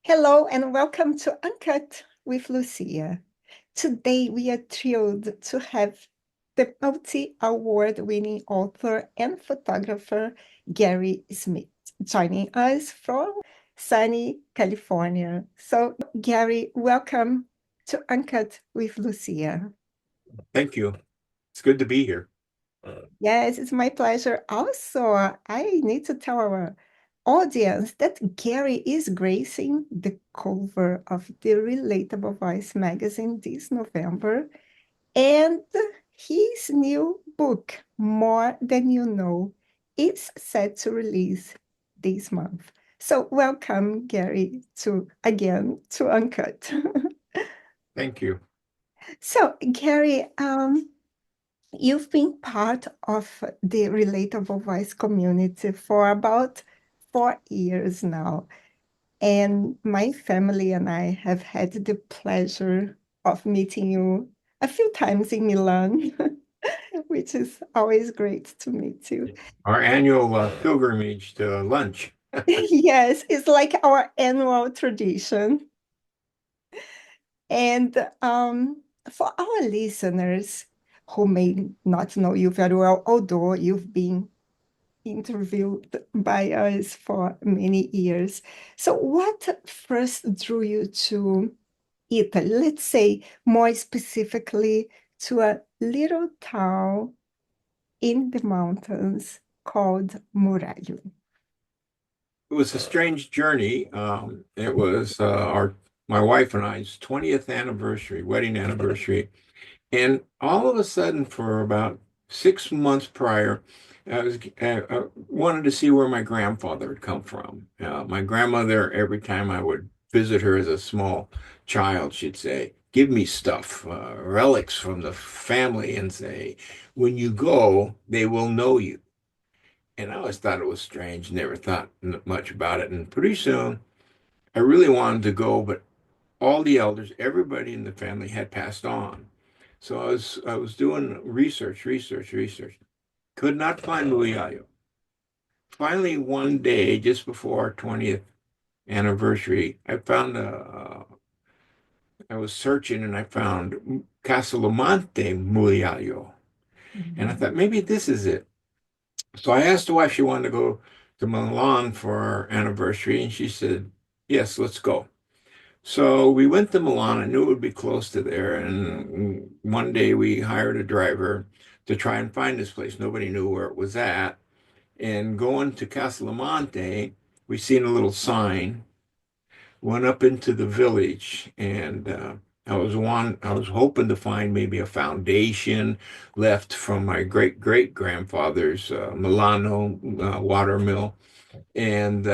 Hello and welcome to Uncut with Lucia. Today we are thrilled to have the multi-award winning author and photographer Gary Smith joining us from sunny California. So, Gary, welcome to Uncut with Lucia. Thank you. It's good to be here. Yes, it's my pleasure. Also, I need to tell our audience that Gary is gracing the cover of the Relatable Voice magazine this November, and his new book, More Than You Know, is set to release this month. So welcome, Gary, to again to Uncut. Thank you. So, Gary, you've been part of the Relatable Voice community for about 4 years now. And my family and I have had the pleasure of meeting you a few times in Milan, which is always great to meet you. Our annual pilgrimage to lunch. Yes, it's like our annual tradition. And for our listeners who may not know you very well, although you've been interviewed by us for many years. So, what first drew you to Italy? Let's say more specifically to a little town in the mountains called Muraglio. It was a strange journey. It was our my wife and I's 20th anniversary, wedding anniversary. And all of a sudden, for about 6 months prior, I wanted to see where my grandfather had come from. My grandmother, every time I would visit her as a small child, she'd say, "Give me stuff, relics from the family," and say, "When you go, they will know you." And I always thought it was strange, never thought much about it. And pretty soon, I really wanted to go, but all the elders, everybody in the family had passed on. So I was doing research. Could not find Luliayo. Finally, one day, just before our 20th anniversary, I was searching and I found Castellamante Muliayo. And I Mhm. thought maybe this is it. So I asked the wife if she wanted to go to Milan for our anniversary, and she said, "Yes, let's go." So we went to Milan. I knew it would be close to there. And one day we hired a driver to try and find this place. Nobody knew where it was at. And going to Castellamante, we seen a little sign, went up into the village, and I was hoping to find maybe a foundation left from my great great grandfather's Milano water mill. And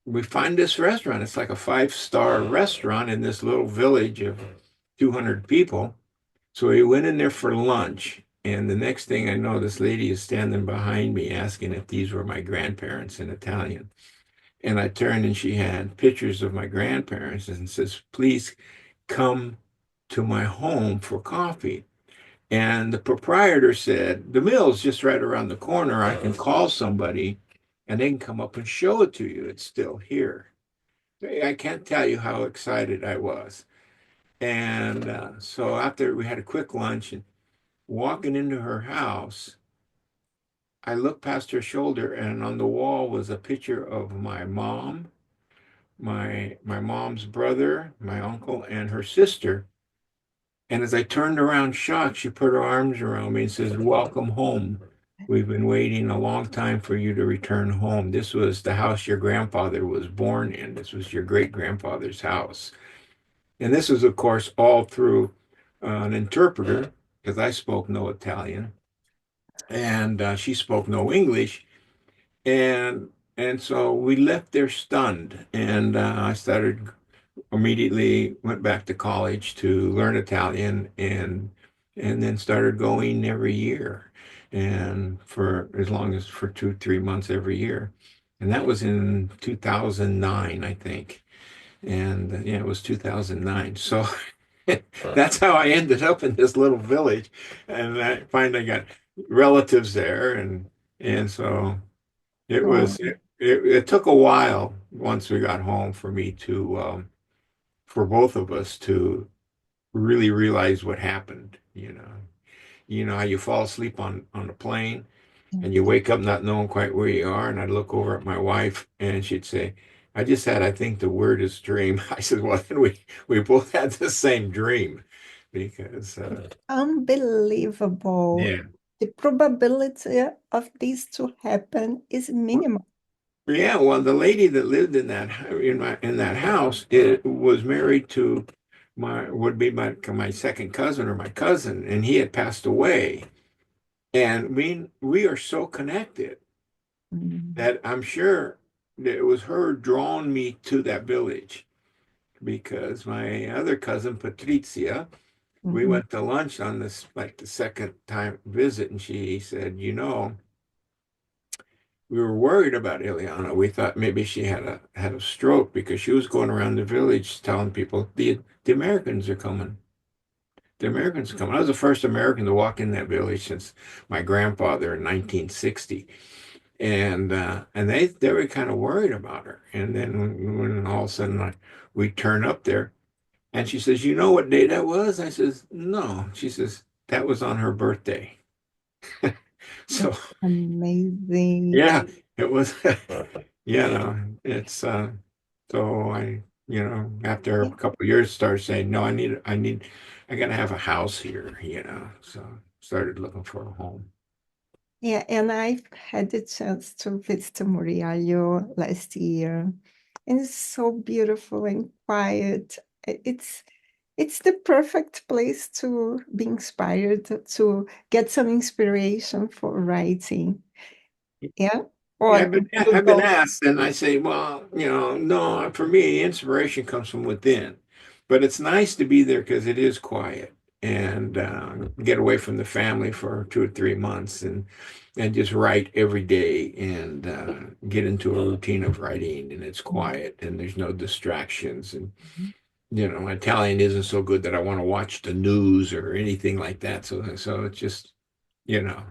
we find this restaurant. It's like a five-star restaurant in this little village of 200 people. So we went in there for lunch. And the next thing I know, this lady is standing behind me asking if these were my grandparents in Italian. And I turned and she had pictures of my grandparents and says, "Please come to my home for coffee." And the proprietor said, "The mill's just right around the corner. I can call somebody and they can come up and show it to you. It's still here." I can't tell you how excited I was. And so after we had a quick lunch and walking into her house, I looked past her shoulder and on the wall was a picture of my mom, my mom's brother, my uncle, and her sister. And as I turned around shocked, she put her arms around me and says, "Welcome home. We've been waiting a long time for you to return home. This was the house your grandfather was born in. This was your great grandfather's house." And this was, of course, all through an interpreter, because I spoke no Italian and she spoke no English. And so we left there stunned. And I started immediately went back to college to learn Italian and then started going every year and for as long as for 2, 3 months every year. And that was in 2009, I think. And yeah, it was 2009. So that's how I ended up in this little village. And I finally got relatives there. And so it Oh, was it took a while once we got home for me to for both of us to really realize what happened, you know. You know how you fall asleep on a plane and you wake up not knowing quite where you are, and I'd look over at my wife and she'd say, I just had, I think the word is dream. I said, well, then we both had the same dream because Unbelievable. yeah. The probability of this to happen is minimal. Yeah, well, the lady that lived in that house, it was married to my would be my second cousin or my cousin, and he had passed away. And we are so connected Mm. that I'm sure that it was her drawing me to that village because my other cousin Patricia, we Mhm. went to lunch on this like the second time visit, and she said, we were worried about Ileana. We thought maybe she had a stroke because she was going around the village telling people the Americans are coming. The Americans are coming. I was the first American to walk in that village since my grandfather in 1960, and they were kind of worried about her. And then when all of a sudden we turn up there, and she says, "You know what day that was?" I says, "No." She says, "That was on her birthday." So That's amazing. yeah, it was. It's so after a Yeah, couple of years started saying, no, I gotta have a house here, so started looking for a home. yeah, and I've had the chance to visit Murialio last year, and it's so beautiful and quiet. It's the perfect place to be inspired, to get some inspiration for writing. Yeah, Yeah, or to I've been go. asked, and I say, well, no, for me, inspiration comes from within. But it's nice to be there because it is quiet and get away from the family for 2 or 3 months and just write every day and get into a routine of writing, and it's quiet and there's no distractions. And Italian isn't so good that I want to watch the news or anything like that. So it's just, you know,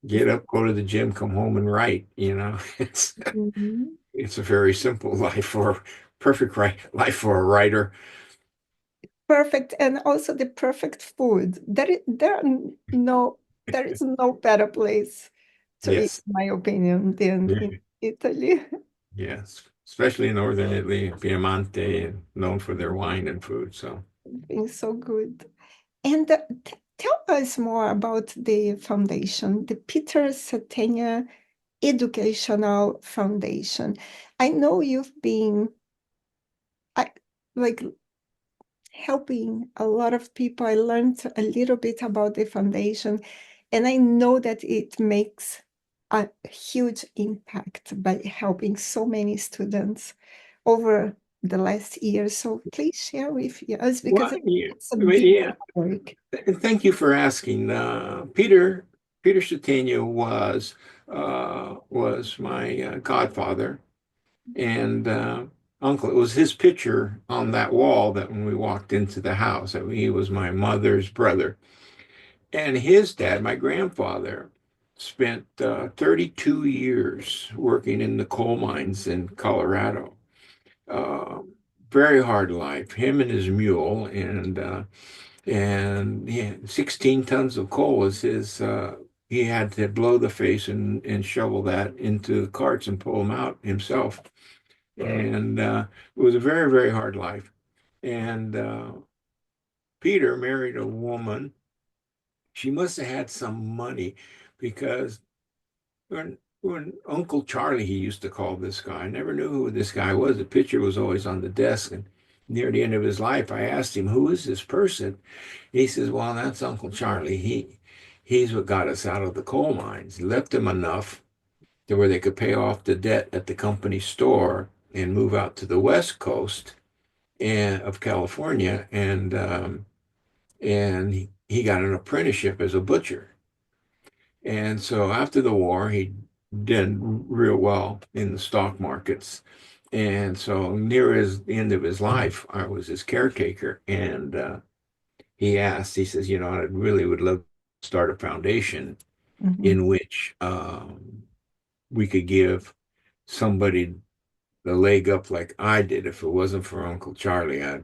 get up, go to the gym, come home and write, Mhm. it's a very simple life for perfect life for a writer. Perfect, and also the perfect food. There is no better place to eat, Yes. in my opinion, than Yeah. in Italy. Yes. Especially in northern Italy, Piemonte, and known for their wine and food. So, Being so good. And tell us more about the foundation, the Peter Satania Educational Foundation. I know you've been I, like helping a lot of people. I learned a little bit about the foundation, and I know that it makes a huge impact by helping so many students over the last year. So please share with us because well, yeah, it's a well, big yeah. work. Thank you for asking. Peter Cetania was my godfather and uncle. It was his picture on that wall that when we walked into the house. I mean, he was my mother's brother. And his dad, my grandfather, spent 32 years working in the coal mines in Colorado. Uh, Very hard life. Him and his mule, and yeah, 16 tons of coal was his. He had to blow the face and shovel that into the carts and pull them out himself. And it was a very, very hard life. And Peter married a woman. She must have had some money because when Uncle Charlie, he used to call this guy, I never knew who this guy was. The picture was always on the desk. And near the end of his life, I asked him, who is this person? He says, well, that's Uncle Charlie. He's what got us out of the coal mines. He left them enough to where they could pay off the debt at the company store and move out to the West Coast of California. And he got an apprenticeship as a butcher. And so after the war, he did real well in the stock markets. And so near the end of his life, I was his caretaker. And he says, I really would love to start a foundation Mhm. in which we could give. somebody the leg up like I did. If it wasn't for Uncle Charlie, I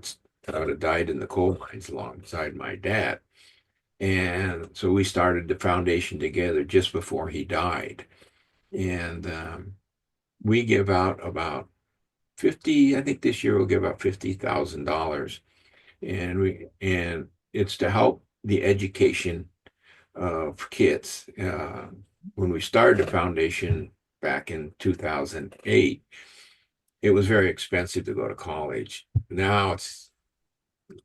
would have died in the coal mines alongside my dad. And so we started the foundation together just before he died. And we give out about 50, I think this year we'll give out $50,000. And it's to help the education of kids. When we started the foundation back in 2008, it was very expensive to go to college. Now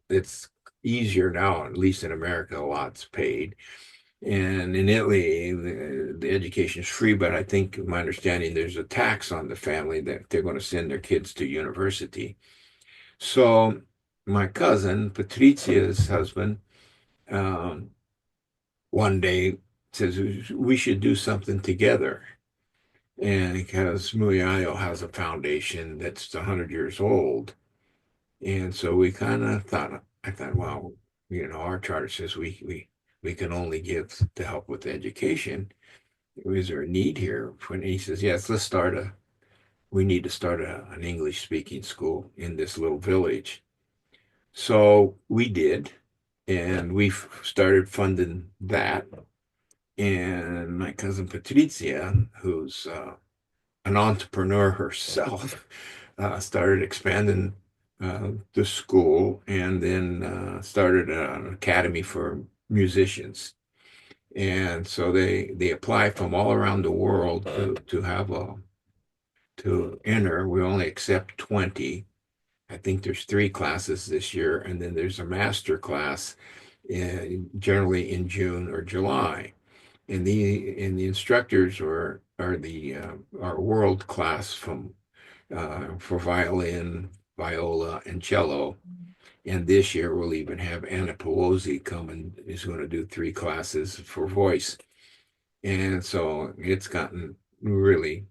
it's easier now, at least in America, a lot's paid. And in Italy, the education is free, but I think, my understanding, there's a tax on the family that they're going to send their kids to university. So my cousin, Patrizia's husband, um, one day says we should do something together. And because Muyayo has a foundation that's 100 years old. And so we kind of thought, I thought, well, our charter says we can only give to help with education. Is there a need here? When he says, yes, we need to start an English speaking school in this little village. So we did, and we started funding that. And my cousin Patrizia, who's an entrepreneur herself, started expanding the school, and then started an academy for musicians. And so they apply from all around the world to have to enter. We only accept 20. I think there's 3 classes this year, and then there's a master class generally in June or July. And the instructors are world class from for violin, viola, and cello. And this year we'll even have Anna Pelosi come and is going to do 3 classes for voice. And so it's gotten really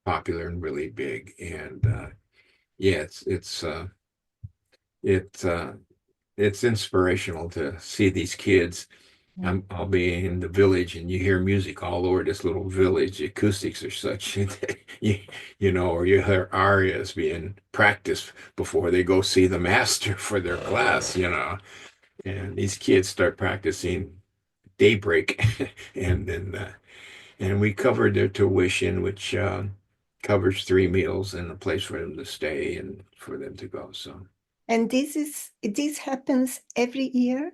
popular and really big. And yeah, it's it's inspirational to see these kids. I'll be in the village and you hear music all over this little village. The acoustics are such, or you hear arias being practiced before they go see the master for their class. And these kids start practicing daybreak, and then and we covered their tuition, which covers 3 meals and a place for them to stay and for them to go. So And this happens every year?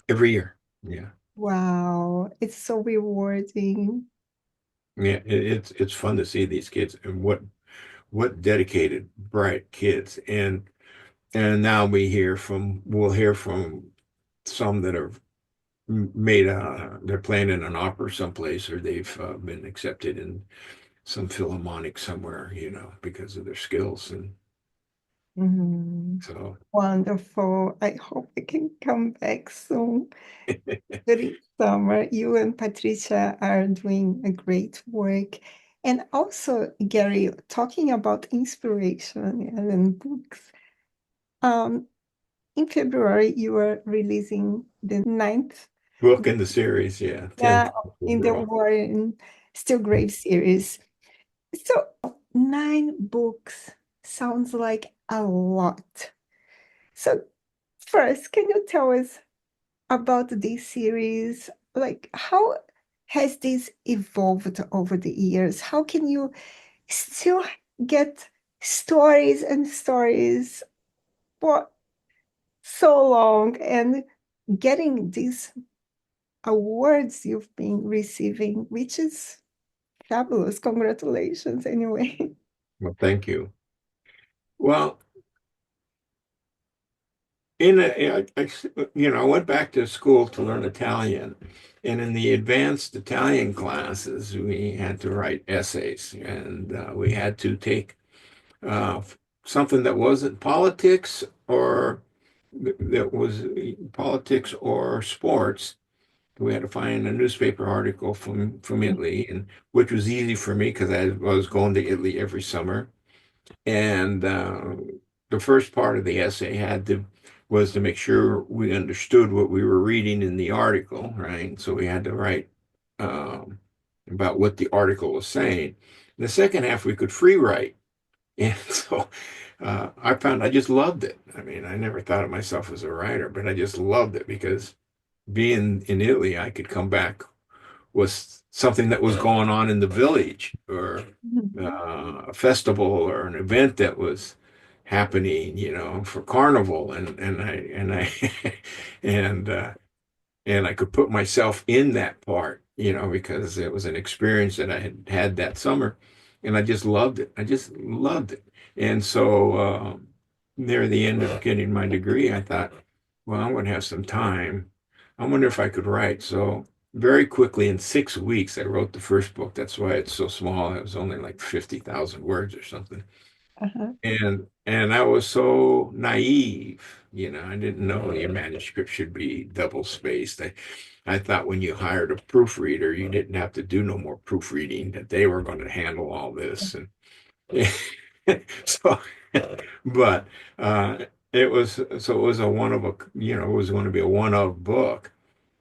every year, yeah. Wow, it's so rewarding. Yeah, it's fun to see these kids and what dedicated, bright kids. And now we'll hear from some that are they're playing in an opera someplace, or they've been accepted in some philharmonic somewhere, because of their skills. And Mhm. so Wonderful. I hope I can come back soon. During summer, you and Patricia are doing a great work. And also, Gary, talking about inspiration and books. Um, in February, you are releasing the ninth book book in the series, yeah, 10 in the overall. Warren Steelgrave series. So, 9 books sounds like a lot. So, first, can you tell us about this series? Like, how has this evolved over the years? How can you still get stories and stories for so long and getting these awards you've been receiving, which is fabulous. Congratulations, anyway. Well, thank you. Well, I went back to school to learn Italian, and in the advanced Italian classes, we had to write essays, and we had to take uh, something that wasn't politics or that was politics or sports. We had to find a newspaper article from Italy, and which was easy for me because I was going to Italy every summer. And the first part of the essay was to make sure we understood what we were reading in the article, right? So we had to write um, about what the article was saying. The second half we could free write. And so I found I just loved it. I mean, I never thought of myself as a writer, but I just loved it because being in Italy, I could come back with something that was going on in the village or Mhm. a festival or an event that was happening, for carnival, and and I could put myself in that part, because it was an experience that I had had that summer, and I just loved it. I just loved it. And so near the end of getting my degree, I thought, well, I'm going to have some time. I wonder if I could write. So very quickly, in 6 weeks, I wrote the first book. That's why it's so small. It was only like 50,000 words or something. Uh-huh. And I was so naive, I didn't know your manuscript should be double spaced. I thought when you hired a proofreader, you didn't have to do no more proofreading, that they were going to handle all this. And so, but it was a one of a, it was going to be a one of book,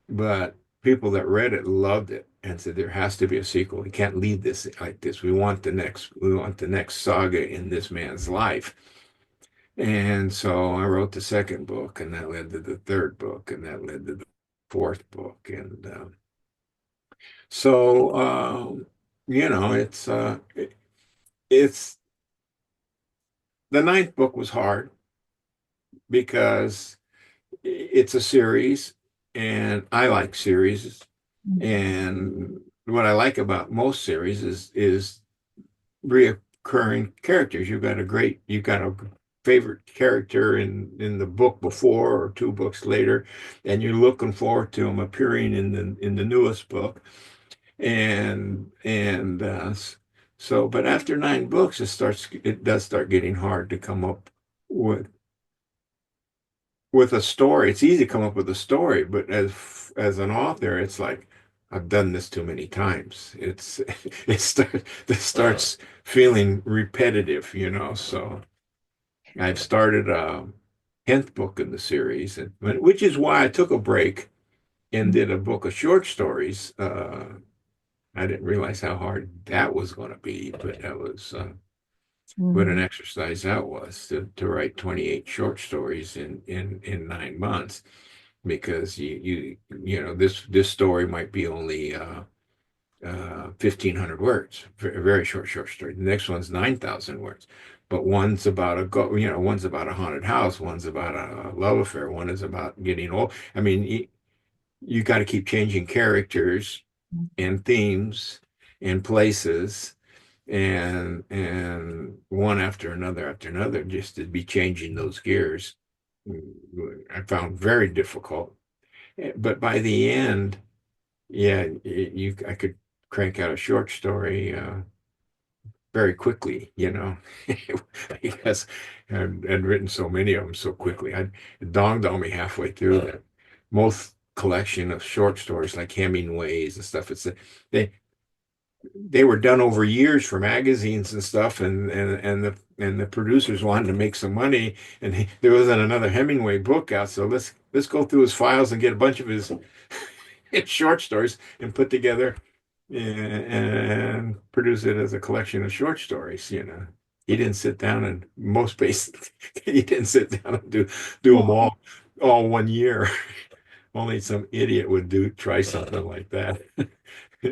but people that read it loved it and said there has to be a sequel. We can't leave this like this. We want the next saga in this man's life. And so I wrote the second book, and that led to the third book, and that led to the fourth book. And so, it's the ninth book was hard because it's a series, and I like series. And what I like about most series is reoccurring characters. You've got a favorite character in the book before or two books later, and you're looking forward to them appearing in the newest book. And so, but after nine books, it does start getting hard to come up with a story. It's easy to come up with a story, but as an author, it's like I've done this too many times. This starts feeling repetitive, So I've started a 10th book in the series, which is why I took a break and did a book of short stories. I didn't realize how hard that was going to be, but that was what an Mhm. exercise that was to write 28 short stories in 9 months, because this story might be only 1,500 words, a very short story. The next one's 9,000 words, but one's about one's about a haunted house, one's about a love affair, one is about getting old. I mean, you got to keep changing characters and themes and places, and one after another, just to be changing those gears. I found very difficult. But by the end, yeah, I could crank out a short story very quickly, because I'd written so many of them so quickly. It dawned on me halfway through that most collection of short stories like Hemingway's and stuff, they they were done over years for magazines and stuff, and the producers wanted to make some money, and there wasn't another Hemingway book out, so let's go through his files and get a bunch of his short stories and put together and produce it as a collection of short stories. He didn't sit down and most places he didn't sit down and do them all 1 year. Only some idiot would try something like that.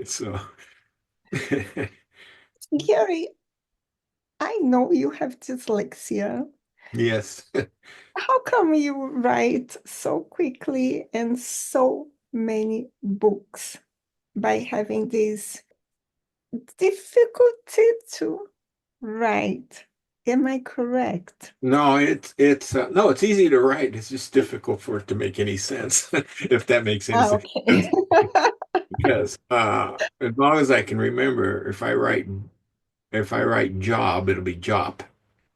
So Gary, I know you have dyslexia. yes. How come you write so quickly and so many books by having this difficulty to write? Am I correct? No, it's no, it's easy to write. It's just difficult for it to make any sense, if that makes any Ah, sense. okay. Because as long as I can remember, if I write job, it'll be jop.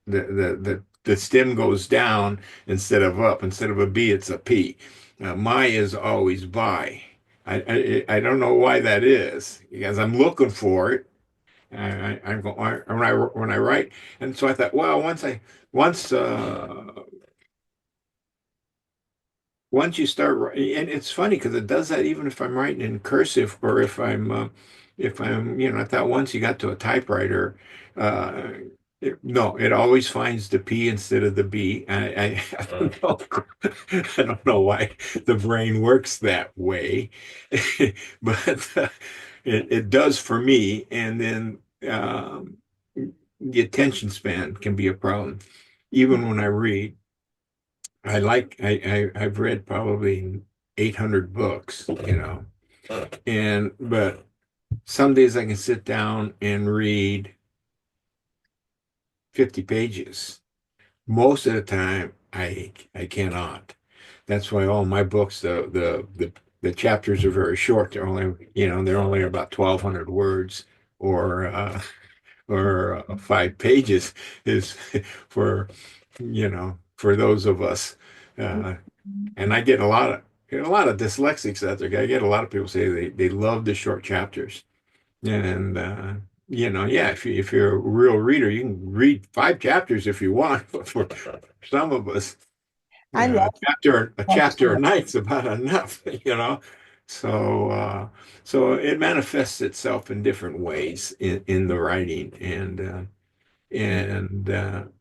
The stem goes down instead of up. Instead of a B, it's a P. My is always by. I don't know why that is, because I'm looking for it. I'm going when I write, and so I thought, well, once once you start, and it's funny because it does that even if I'm writing in cursive or if I'm if I'm, I thought once you got to a typewriter, uh, no, it always finds the P instead of the B. I don't know. I don't know why the brain works that way, but it does for me. And then the attention span can be a problem. Even when I read, I've read probably 800 books, but some days I can sit down and read 50 pages. Most of the time, I cannot. That's why all my books, the chapters are very short. They're only about 1,200 words or 5 pages is for those of us. Uh, and I get a lot of dyslexics out there. I get a lot of people say they love the short chapters. And yeah, if you're a real reader, you can read 5 chapters if you want. But for some of us, I love a chapter a that. night's about enough, So it manifests itself in different ways in the writing, and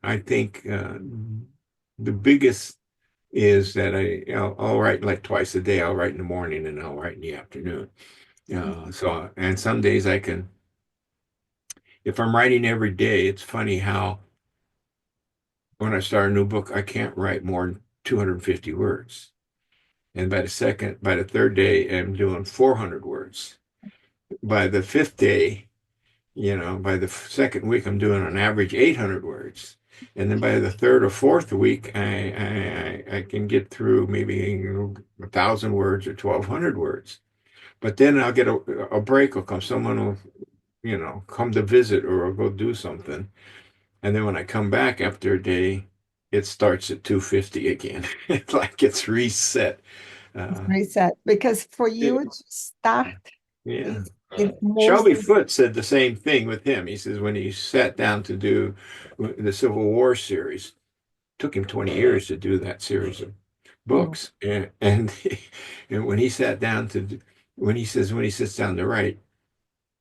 I think the biggest is that I'll write like twice a day. I'll write in the morning and I'll write in the afternoon. And some days I can. If I'm writing every day, it's funny how when I start a new book, I can't write more than 250 words. And by the third day, I'm doing 400 words. By the fifth day, by the second week, I'm doing on average 800 words. And then by the third or fourth week, I can get through maybe 1,000 words or 1,200 words. But then I'll get a break will come. Someone will, come to visit or I'll go do something. And then when I come back after a day, it starts at 250 again. It's like it's reset. It's Uh, very sad because for it- you to start yeah. it Shelby mostly. Foote said the same thing with him. He says when he sat down to do the Civil War series, took him 20 years to do that series of Mm. books. And and when he sat down when he sits down to write,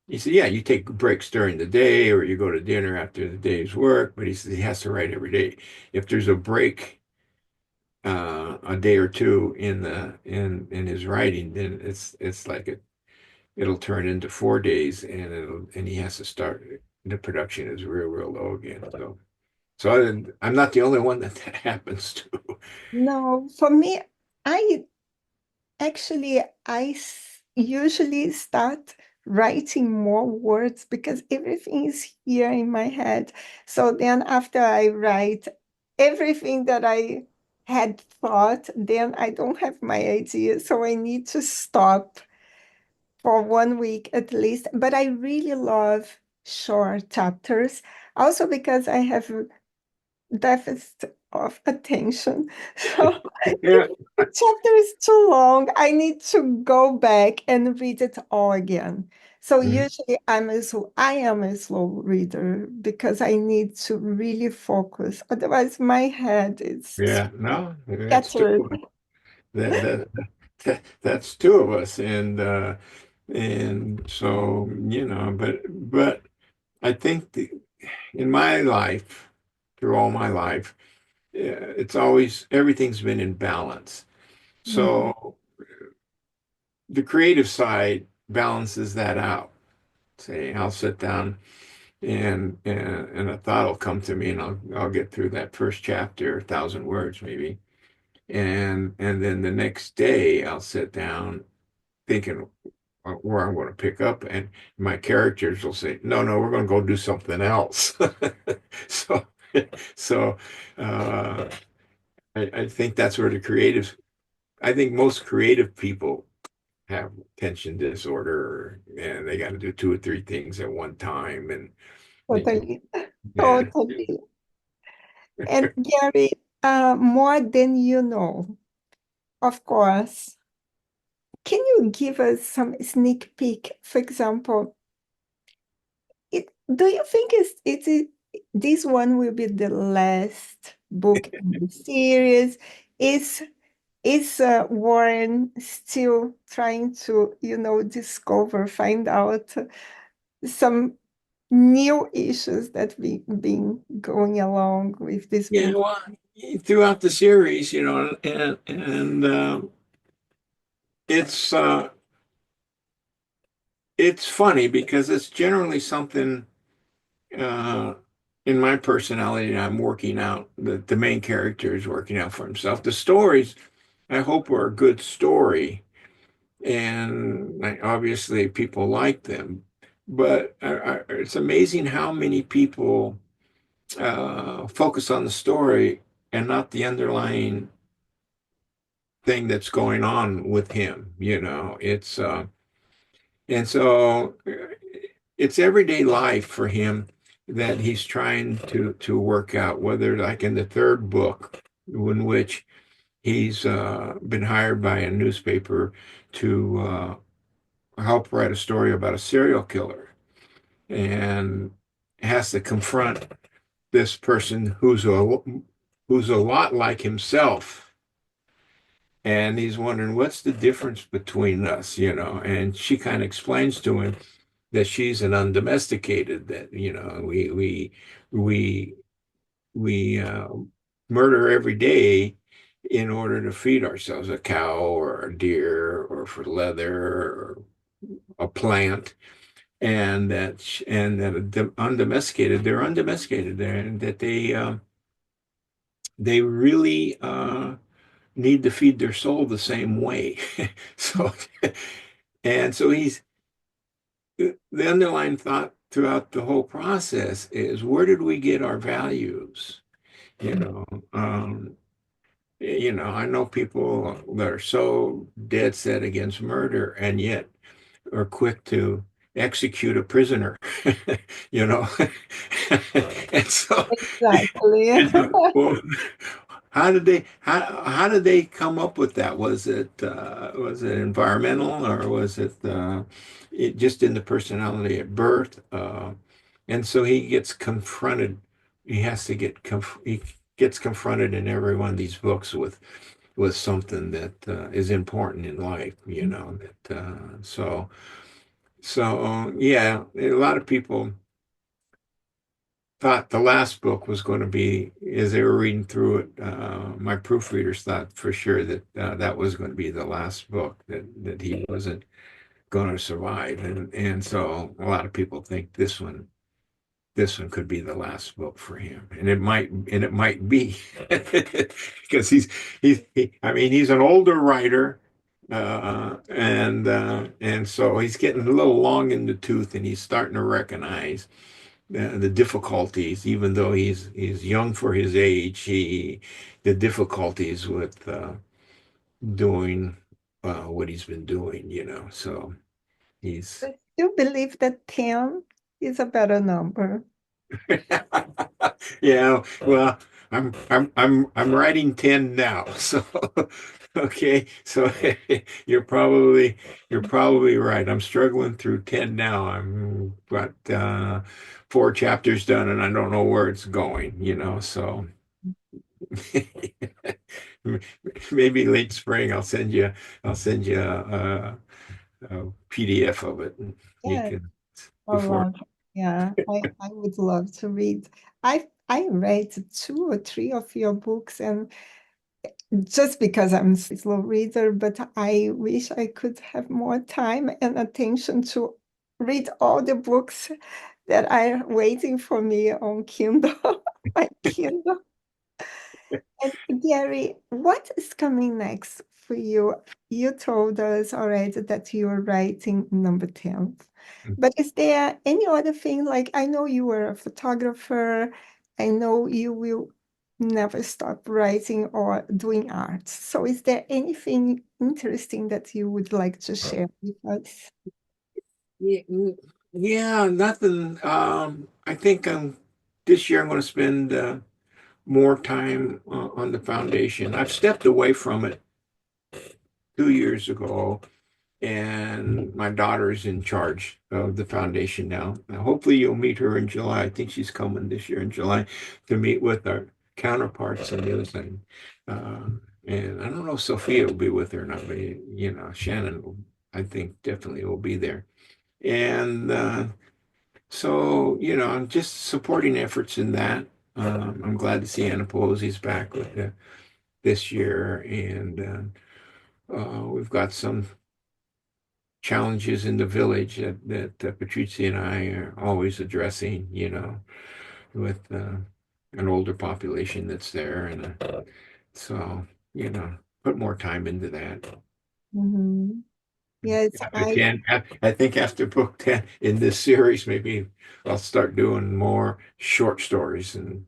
he said, yeah, you take breaks during the day or you go to dinner after the day's work, but he says he has to write every day. If there's a break a day or two in his writing, then it's like it'll turn into 4 days and he has to start the production is real low again. So I'm not the only one that happens to. No, for me, I actually usually start writing more words because everything is here in my head. So then after I write everything that I had thought, then I don't have my idea. So I need to stop for 1 week at least. But I really love short chapters, also because I have deficit of attention. So if Yeah, the chapter is too long, I need to go back and read it all again. So mhm. usually I am a slow reader because I need to really focus. Otherwise, my head is Yeah, no, that's two. scattered. That, that, that's two of us, and so but I think in my life, through all my life, it's always everything's been in balance. Mm. So the creative side balances that out. Say, I'll sit down and a thought will come to me, and I'll get through that first chapter, 1,000 words maybe, and then the next day I'll sit down thinking where I'm going to pick up, and my characters will say, "No, no, we're going to go do something else." So, so uh, I think that's where the creative. I think most creative people have attention disorder, and they got to do two or three things at one time, and Totally, yeah, totally. And Gary, more than you know, of course. Can you give us some sneak peek? For example, do you think this one will be the last book in the series? Is Is Warren still trying to, discover, find out some new issues that we been going along with this Yeah, book? well, throughout the series, and it's it's funny because it's generally something uh, in my personality I'm working out. The main character is working out for himself. The stories, I hope, are a good story, and obviously people like them. But it's amazing how many people focus on the story and not the underlying thing that's going on with him. It's and so it's everyday life for him that he's trying to work out. Whether like in the third book, in which he's been hired by a newspaper to help write a story about a serial killer, and has to confront this person who's a lot like himself. And he's wondering what's the difference between us, and she kind of explains to him that she's an undomesticated, that we we murder every day in order to feed ourselves, a cow or a deer or for leather or a plant. And that undomesticated, they're undomesticated there, and that they really need to feed their soul the same way. So and so he's the underlying thought throughout the whole process is, where did we get our values? You know, um, I know people that are so dead set against murder and yet are quick to execute a prisoner, you know. And so, Exactly. well, how did they come up with that? Was it environmental, or was it just in the personality at birth? And so he gets confronted. He gets confronted in every one of these books with something that is important in life. That yeah, a lot of people thought the last book was going to be, as they were reading through it, my proofreaders thought for sure that that was going to be the last book, that he wasn't going to survive, and so a lot of people think this one could be the last book for him, and it might be because I mean, he's an older writer, and so he's getting a little long in the tooth, and he's starting to recognize the difficulties. Even though he's young for his age, the difficulties with doing what he's been doing, so he's I still believe that 10 is a better number. yeah, well, I'm writing 10 now. So okay, so you're probably right. I'm struggling through 10 now. I'm got 4 chapters done, and I don't know where it's going, so maybe late spring I'll send you a PDF of it, and you Yeah, can I before. love. Yeah, I would love to read. I read 2 or 3 of your books, and just because I'm a slow reader, but I wish I could have more time and attention to read all the books that are waiting for me on Kindle, my Kindle. And Gary, what is coming next for you? You told us already that you're writing number 10. But is there any other thing? Like, I know you were a photographer. I know you will never stop writing or doing art. So is there anything interesting that you would like to share with us? Yeah, yeah, nothing. I think this year I'm going to spend more time on the foundation. I've stepped away from it 2 years ago, and my daughter's in charge of the foundation now. Hopefully, you'll meet her in July. I think she's coming this year in July to meet with our counterparts on the other side. And I don't know if Sophia will be with her or not, but Shannon, I think definitely will be there. And so, I'm just supporting efforts in that. I'm glad to see Anna Pelosi's back with this year, and we've got some challenges in the village that Patrizia and I are always addressing, with an older population that's there, and so, put more time into that. Mhm. Yes, After 10, I think after book 10 in this series, maybe I'll start doing more short stories and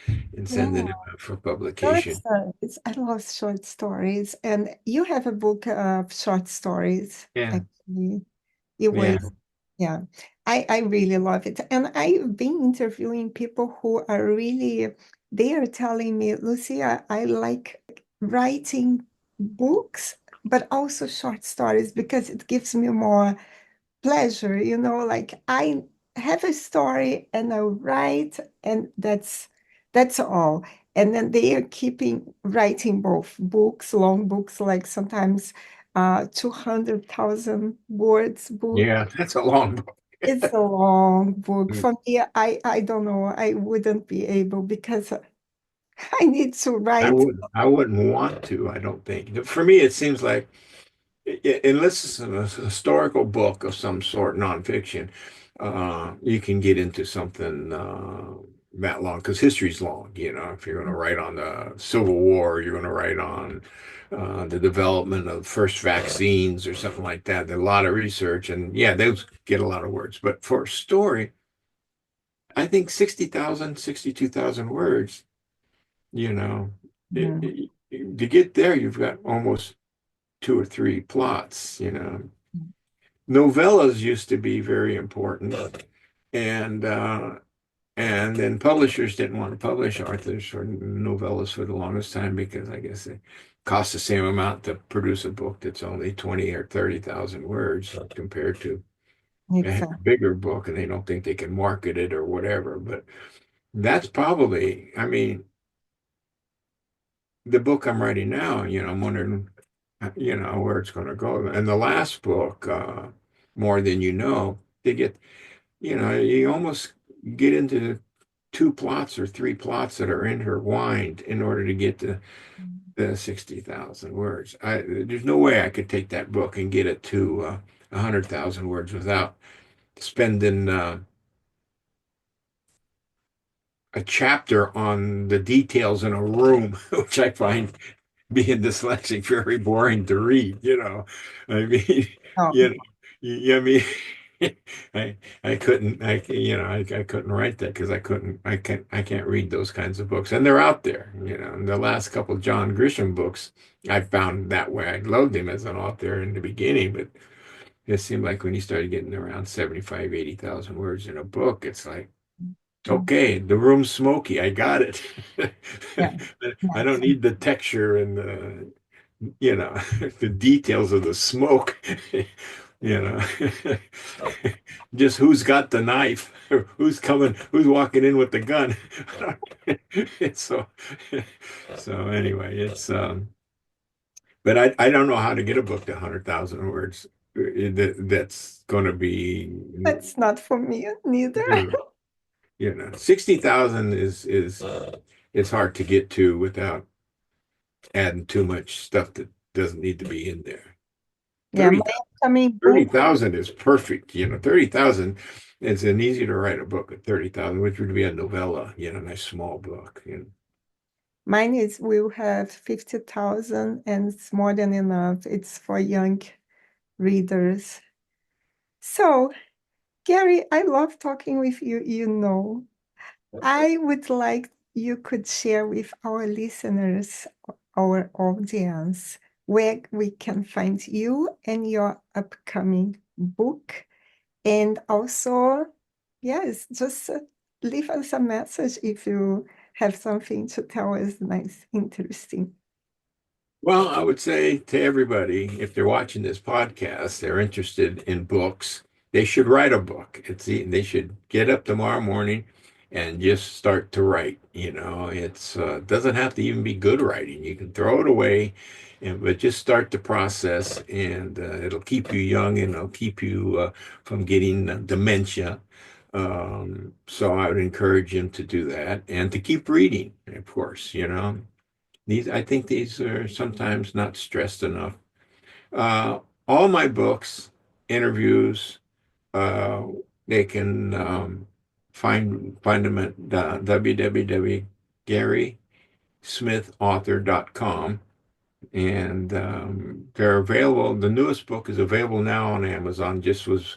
yeah, sending them out for short publication. stories. I love short stories. And you have a book of short stories, Yeah, actually. It yeah. was, yeah, I really love it. And I've been interviewing people who are really, they are telling me, Lucia, I like writing books, but also short stories because it gives me more pleasure, like I have a story and I write, and that's all. And then they are keeping writing both books, long books, like sometimes 200,000 words book. Yeah, that's a long book. It's a long book. For me, I don't know. I wouldn't be able because I need to write. I wouldn't want to, I don't think. For me, it seems like unless it's a historical book of some sort, nonfiction, you can get into something that long because history's long. If you're going to write on the Civil War, you're going to write on the development of first vaccines or something like that. There's a lot of research, and yeah, those get a lot of words. But for a story, I think 60,000, 62,000 words, you know, Mhm. to get there, you've got almost two or three plots. Novellas used to be very important, and and then publishers didn't want to publish authors or novellas for the longest time because I guess it costs the same amount to produce a book that's only 20 or 30,000 words compared to a Exactly. bigger book, and they don't think they can market it or whatever. But that's probably, I mean, the book I'm writing now, I'm wondering, where it's going to go. And the last book, More Than You Know, they get, you almost get into two plots or three plots that are intertwined in order to get to the 60,000 words. There's no way I could take that book and get it to 100,000 words without spending a chapter on the details in a room, which I find being dyslexic very boring to read. I mean, Oh, you know, I mean, I couldn't, I couldn't write that because I can't read those kinds of books, and they're out there. And the last couple of John Grisham books, I found that way. I loved him as an author in the beginning, but it seemed like when he started getting around 75, 80,000 words in a book, it's like, mm, okay, the room's smoky. I got it. yeah. I don't Yes. need the texture and the details of the smoke. You know, just who's got the knife, who's coming, who's walking in with the gun. So, so anyway, but I don't know how to get a book to 100,000 words. That's going to be, That's not for me neither. 60,000 is it's hard to get to without adding too much stuff that doesn't need to be in there. Yeah, my 30,000 upcoming book, 30,000 is perfect. 30,000 it's an easy to write a book at 30,000, which would be a novella, a nice small book. mine is will have 50,000 and it's more than enough. It's for young readers. So, Gary, I love talking with you. I would like you could share with our listeners, our audience, where we can find you and your upcoming book. And also, yes, just leave us a message if you have something to tell us nice, interesting. Well, I would say to everybody, if they're watching this podcast, they're interested in books, they should write a book. They should get up tomorrow morning and just start to write. It's doesn't have to even be good writing. You can throw it away, but just start the process, and it'll keep you young and it'll keep you from getting dementia. So I would encourage him to do that and to keep reading, of course. I think these are sometimes not stressed enough. Uh, all my books, interviews, uh, they can find them at www.garysmithauthor.com, and they're available. The newest book is available now on Amazon. Just was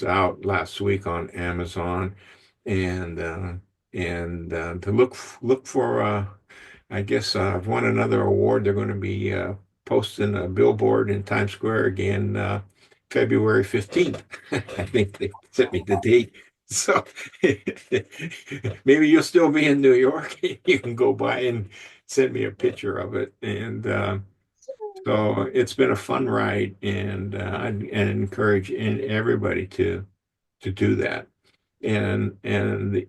out last week on Amazon, and to look for I guess I've won another award. They're going to be posting a billboard in Times Square again February 15th. I think they sent me the date. So maybe you'll still be in New York. You can go by and send me a picture of it. And so it's been a fun ride, and I encourage everybody to do that. And the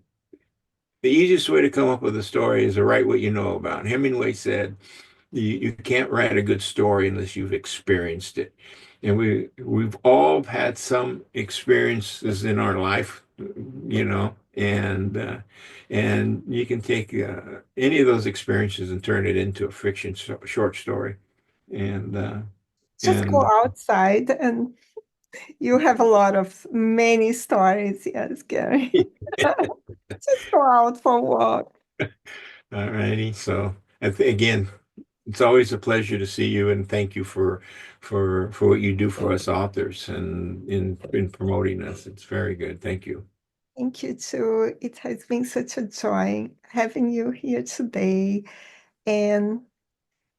easiest way to come up with a story is to write what you know about. Hemingway said, you can't write a good story unless you've experienced it. And we've all had some experiences in our life, and you can take any of those experiences and turn it into a fiction short story. And Just go and outside and you have a lot of many stories. Yes, Gary. Just go out for a walk. all righty. So again, it's always a pleasure to see you, and thank you for what you do for us authors and in promoting us. It's very good. Thank you. Thank you too. It has been such a joy having you here today. And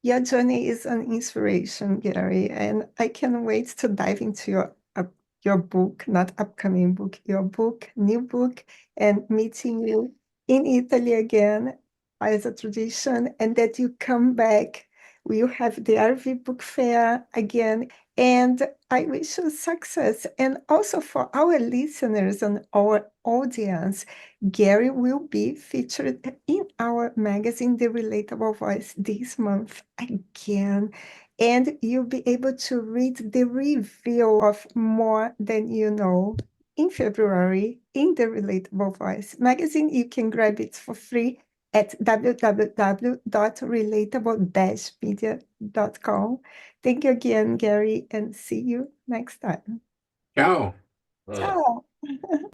your journey is an inspiration, Gary, and I can't wait to dive into your book, not upcoming book, your book, new book, and meeting you in Italy again as a tradition, and that you come back. We'll have the RV Book Fair again, and I wish you success. And also for our listeners and our audience, Gary will be featured in our magazine, The Relatable Voice, this month again. And you'll be able to read the review of More Than You Know in February in the Relatable Voice magazine. You can grab it for free at www.relatable-media.com. Thank you again, Gary, and see you next time. Ciao. Ciao.